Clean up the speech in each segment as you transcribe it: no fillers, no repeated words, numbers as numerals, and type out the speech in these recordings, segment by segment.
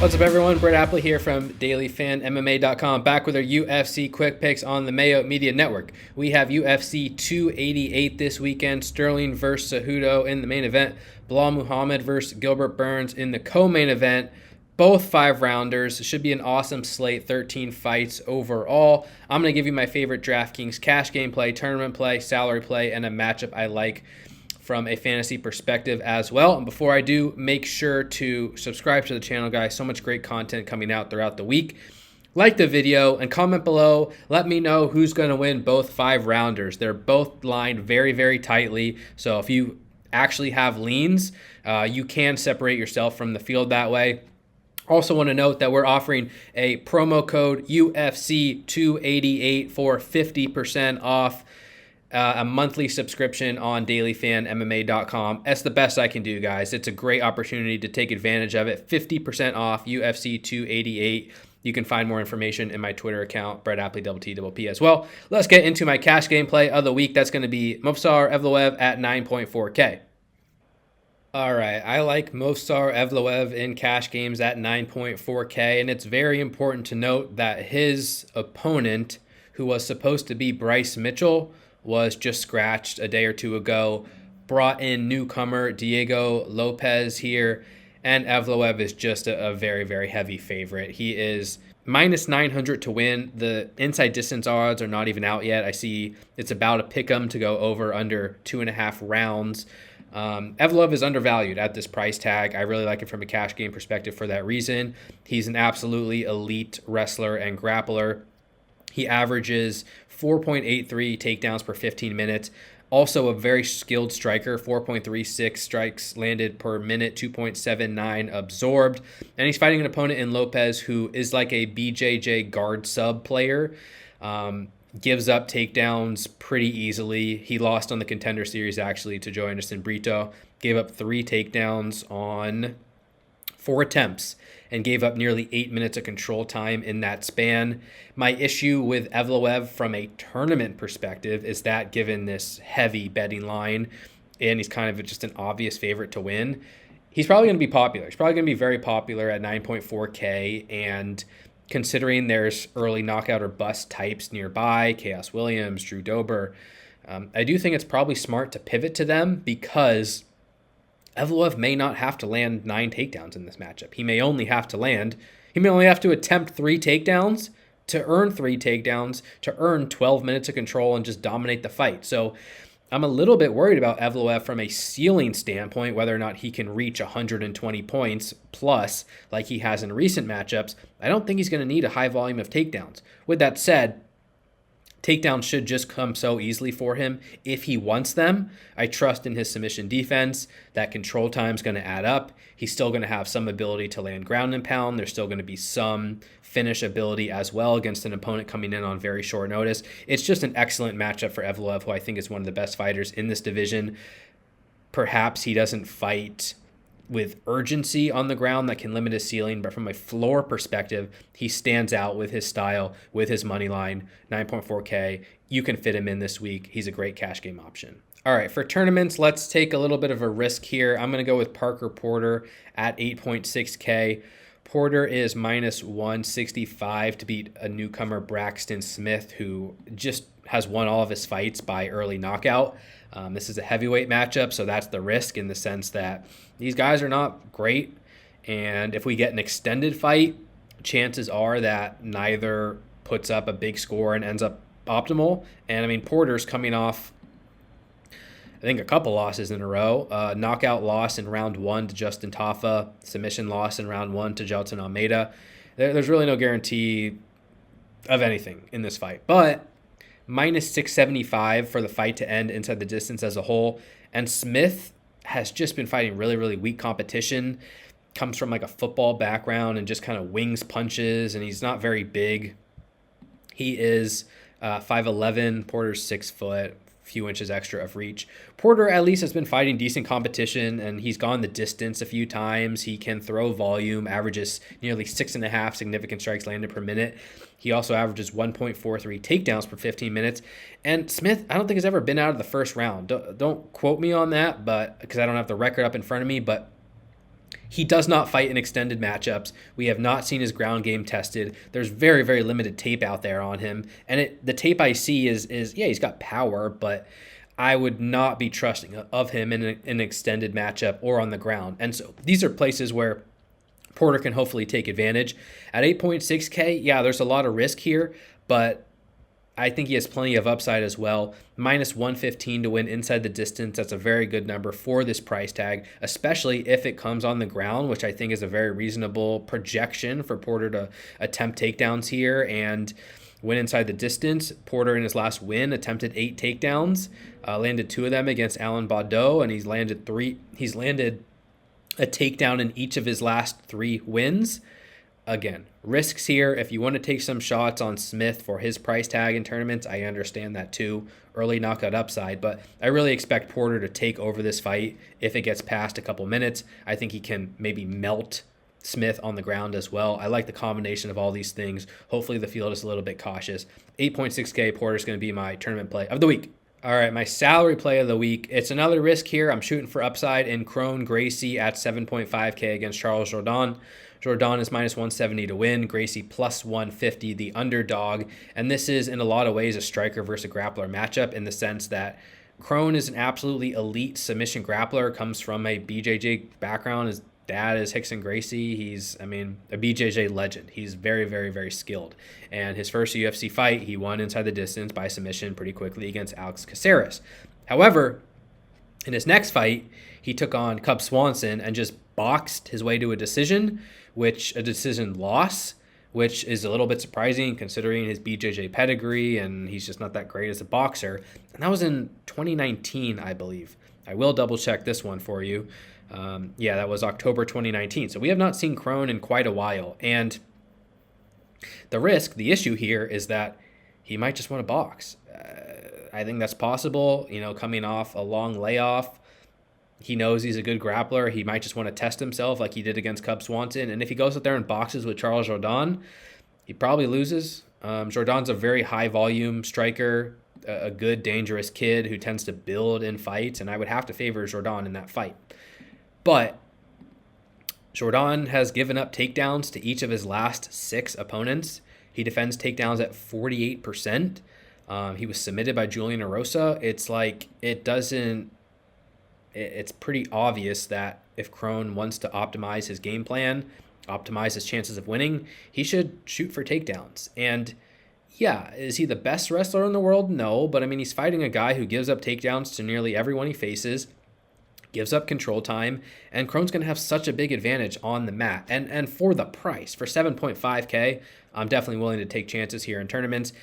What's up, everyone? Brett Appley here from DailyFanMMA.com, back with our UFC quick picks on the Mayo Media Network. We have UFC 288 this weekend, Sterling versus Cejudo in the main event, Bilal Muhammad versus Gilbert Burns in the co-main event. Both 5-rounders. It should be an awesome slate, 13 fights overall. I'm going to give you my favorite DraftKings cash game play, tournament play, salary play, and a matchup I like from a fantasy perspective as well. And before I do, make sure to subscribe to the channel, guys. So much great content coming out throughout the week. Like the video and comment below. Let me know who's going to win both 5-rounders. They're both lined very, very tightly. So if you actually have leans, you can separate yourself from the field that way. Also want to note that we're offering a promo code UFC288 for 50% off a monthly subscription on DailyFanMMA.com. That's the best I can do, guys. It's a great opportunity to take advantage of it. 50% off UFC288. You can find more information in my Twitter account, Brett Appley, TTP as well. Let's get into my cash gameplay of the week. That's going to be Movsar Evloev at 9.4K. All right, I like Movsar Evloev in cash games at 9.4K, and it's very important to note that his opponent, who was supposed to be Bryce Mitchell, was just scratched a day or two ago. Brought in newcomer Diego Lopez here, and Evloev is just a very, very heavy favorite. He is minus 900 to win. The inside distance odds are not even out yet. I see it's about a pick 'em to go over under 2.5 rounds. Evloev is undervalued at this price tag. I really like it from a cash game perspective for that reason. He's an absolutely elite wrestler and grappler. He averages 4.83 takedowns per 15 minutes. Also a very skilled striker, 4.36 strikes landed per minute, 2.79 absorbed. And he's fighting an opponent in Lopez who is like a BJJ guard sub player. Gives up takedowns pretty easily. He lost on the Contender Series, actually, to Joe Anderson Brito. Gave up 3 takedowns on 4 attempts and gave up nearly 8 minutes of control time in that span. My issue with Evloev from a tournament perspective is that given this heavy betting line, and he's kind of just an obvious favorite to win, he's probably going to be popular. He's probably going to be very popular at 9.4K, and considering there's early knockout or bust types nearby, Chaos Williams, Drew Dober, I do think it's probably smart to pivot to them because Evloev may not have to land 9 takedowns in this matchup. He may only have to attempt 3 takedowns to earn 3 takedowns to earn 12 minutes of control and just dominate the fight. So I'm a little bit worried about Evloev from a ceiling standpoint, whether or not he can reach 120 points plus like he has in recent matchups. I don't think he's going to need a high volume of takedowns. With that said, takedowns should just come so easily for him if he wants them. I trust in his submission defense. That control time is going to add up. He's still going to have some ability to land ground and pound. There's still going to be some finish ability as well against an opponent coming in on very short notice. It's just an excellent matchup for Evloev, who I think is one of the best fighters in this division. Perhaps he doesn't fight with urgency on the ground that can limit his ceiling, but from a floor perspective, he stands out with his style, with his money line, 9.4K. You can fit him in this week. He's a great cash game option. All right, for tournaments, let's take a little bit of a risk here. I'm going to go with Parker Porter at 8.6K. Porter is minus 165 to beat a newcomer, Braxton Smith, who just has won all of his fights by early knockout. This is a heavyweight matchup, so that's the risk in the sense that these guys are not great. And if we get an extended fight, chances are that neither puts up a big score and ends up optimal. And I mean, Porter's coming off, I think, a couple losses in a row. Knockout loss in round 1 to Justin Tafa. Submission loss in round 1 to Gelton Almeida. There's really no guarantee of anything in this fight. But minus 675 for the fight to end inside the distance as a whole. And Smith has just been fighting really, really weak competition. Comes from like a football background and just kind of wings punches. And he's not very big. He is 5'11". Porter's 6 foot. Few inches extra of reach. Porter at least has been fighting decent competition, and he's gone the distance a few times. He can throw volume, averages nearly 6.5 significant strikes landed per minute. He also averages 1.43 takedowns per 15 minutes. And Smith, I don't think has ever been out of the first round. Don't quote me on that, but because I don't have the record up in front of me, but He does not fight in extended matchups. We have not seen his ground game tested. There's very, very limited tape out there on him. And the tape I see is yeah, he's got power, but I would not be trusting of him in an extended matchup or on the ground. And so these are places where Porter can hopefully take advantage. At 8.6K, yeah, there's a lot of risk here, but I think he has plenty of upside as well. Minus 115 to win inside the distance. That's a very good number for this price tag, especially if it comes on the ground, which I think is a very reasonable projection for Porter to attempt takedowns here and win inside the distance. Porter in his last win attempted 8 takedowns, landed 2 of them against Alan Baudot, and he's landed a takedown in each of his last 3 wins. Again, risks here. If you want to take some shots on Smith for his price tag in tournaments, I understand that too. Early knockout upside, but I really expect Porter to take over this fight if it gets past a couple minutes. I think he can maybe melt Smith on the ground as well. I like the combination of all these things. Hopefully the field is a little bit cautious. 8.6K, Porter's going to be my tournament play of the week. All right, my salary play of the week. It's another risk here. I'm shooting for upside in Crone Gracie at 7.5K against Charles Jourdain. Jourdain is minus 170 to win. Gracie plus 150, the underdog. And this is, in a lot of ways, a striker versus a grappler matchup in the sense that Crone is an absolutely elite submission grappler, comes from a BJJ background. His dad is Rickson Gracie. He's, a BJJ legend. He's very, very, very skilled. And his first UFC fight, he won inside the distance by submission pretty quickly against Alex Caceres. However, in his next fight, he took on Cub Swanson and just boxed his way to a decision loss, which is a little bit surprising considering his BJJ pedigree, and he's just not that great as a boxer. And that was in 2019, I believe. I will double check this one for you. Yeah, that was October 2019. So we have not seen Crone in quite a while. And the issue here is that he might just want to box. I think that's possible, coming off a long layoff. He knows he's a good grappler. He might just want to test himself like he did against Cub Swanson. And if he goes out there and boxes with Charles Jourdain, he probably loses. Jourdain's a very high-volume striker, a good, dangerous kid who tends to build in fights, and I would have to favor Jourdain in that fight. But Jourdain has given up takedowns to each of his last 6 opponents. He defends takedowns at 48%. He was submitted by Julian Erosa. It's pretty obvious that if Crone wants to optimize his game plan, optimize his chances of winning, he should shoot for takedowns. And yeah, is he the best wrestler in the world? No, but he's fighting a guy who gives up takedowns to nearly everyone he faces, gives up control time, and Crone's going to have such a big advantage on the mat. And for the price, for 7.5K, I'm definitely willing to take chances here in tournaments.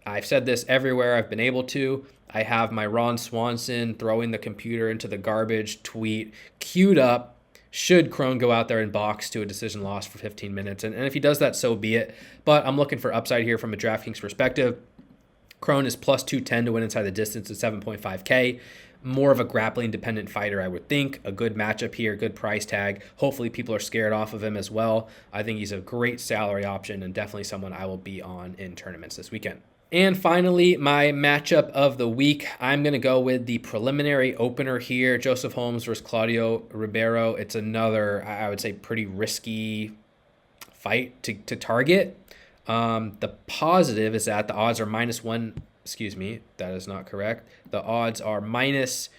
I've said this everywhere I've been able to. I have my Ron Swanson throwing the computer into the garbage tweet queued up should Crone go out there and box to a decision loss for 15 minutes. And if he does that, so be it. But I'm looking for upside here from a DraftKings perspective. Crone is plus 210 to win inside the distance at 7.5K. More of a grappling-dependent fighter, I would think. A good matchup here, good price tag. Hopefully people are scared off of him as well. I think he's a great salary option and definitely someone I will be on in tournaments this weekend. And finally, my matchup of the week, I'm going to go with the preliminary opener here, Joseph Holmes versus Claudio Ribeiro. It's another, I would say, pretty risky fight to target. The positive is that the odds are that is not correct. The odds are minus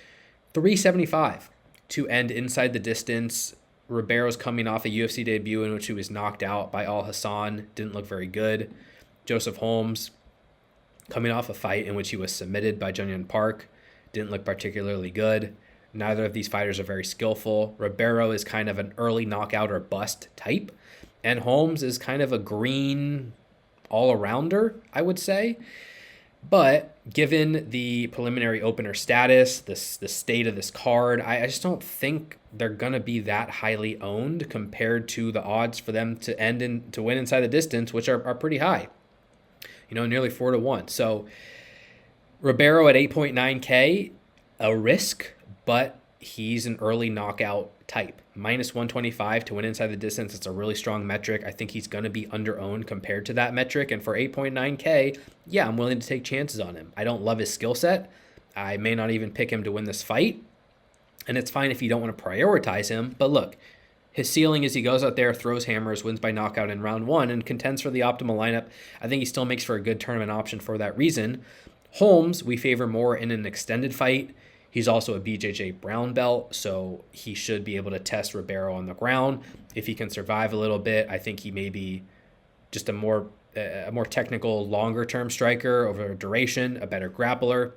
375 to end inside the distance. Ribeiro's coming off a UFC debut in which he was knocked out by Al Hassan. Didn't look very good. Joseph Holmes coming off a fight in which he was submitted by Jungyeon Park. Didn't look particularly good. Neither of these fighters are very skillful. Ribeiro is kind of an early knockout or bust type. And Holmes is kind of a green all-arounder, I would say. But given the preliminary opener status, the state of this card, I just don't think they're going to be that highly owned compared to the odds for them to to win inside the distance, which are pretty high. Nearly 4-1. So Ribeiro at 8.9K, a risk, but he's an early knockout type. Minus 125 to win inside the distance. It's a really strong metric. I think he's going to be under-owned compared to that metric. And for 8.9K, yeah, I'm willing to take chances on him. I don't love his skill set. I may not even pick him to win this fight. And it's fine if you don't want to prioritize him. But look, His ceiling is he goes out there, throws hammers, wins by knockout in round 1, and contends for the optimal lineup. I think he still makes for a good tournament option for that reason. Holmes, we favor more in an extended fight. He's also a BJJ brown belt, so he should be able to test Ribeiro on the ground. If he can survive a little bit, I think he may be just a more technical, longer-term striker over a duration, a better grappler.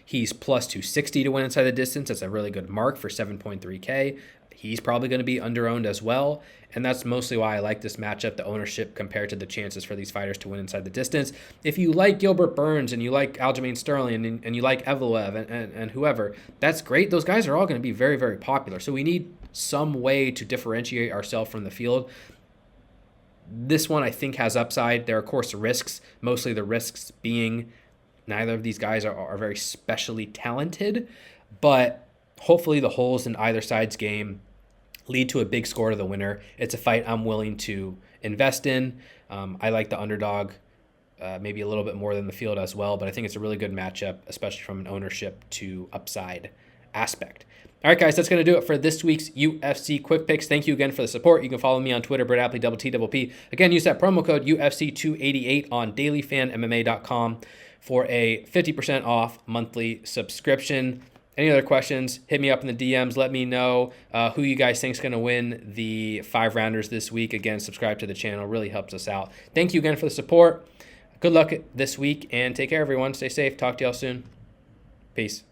He's plus 260 to win inside the distance. That's a really good mark for 7.3K. He's probably going to be under-owned as well, and that's mostly why I like this matchup, the ownership compared to the chances for these fighters to win inside the distance. If you like Gilbert Burns and you like Aljamain Sterling and you like Evloev and whoever, that's great. Those guys are all going to be very, very popular, so we need some way to differentiate ourselves from the field. This one I think has upside. There are, of course, risks, mostly the risks being neither of these guys are very specially talented, but hopefully the holes in either side's game lead to a big score to the winner. It's a fight I'm willing to invest in. I like the underdog maybe a little bit more than the field as well, but I think it's a really good matchup, especially from an ownership to upside aspect. All right, guys, that's going to do it for this week's UFC Quick Picks. Thank you again for the support. You can follow me on Twitter, Brett Appley, +T+P. Again, use that promo code UFC288 on dailyfanmma.com for a 50% off monthly subscription. Any other questions, hit me up in the DMs. Let me know who you guys think is going to win the 5-rounders this week. Again, subscribe to the channel. Really helps us out. Thank you again for the support. Good luck this week, and take care, everyone. Stay safe. Talk to y'all soon. Peace.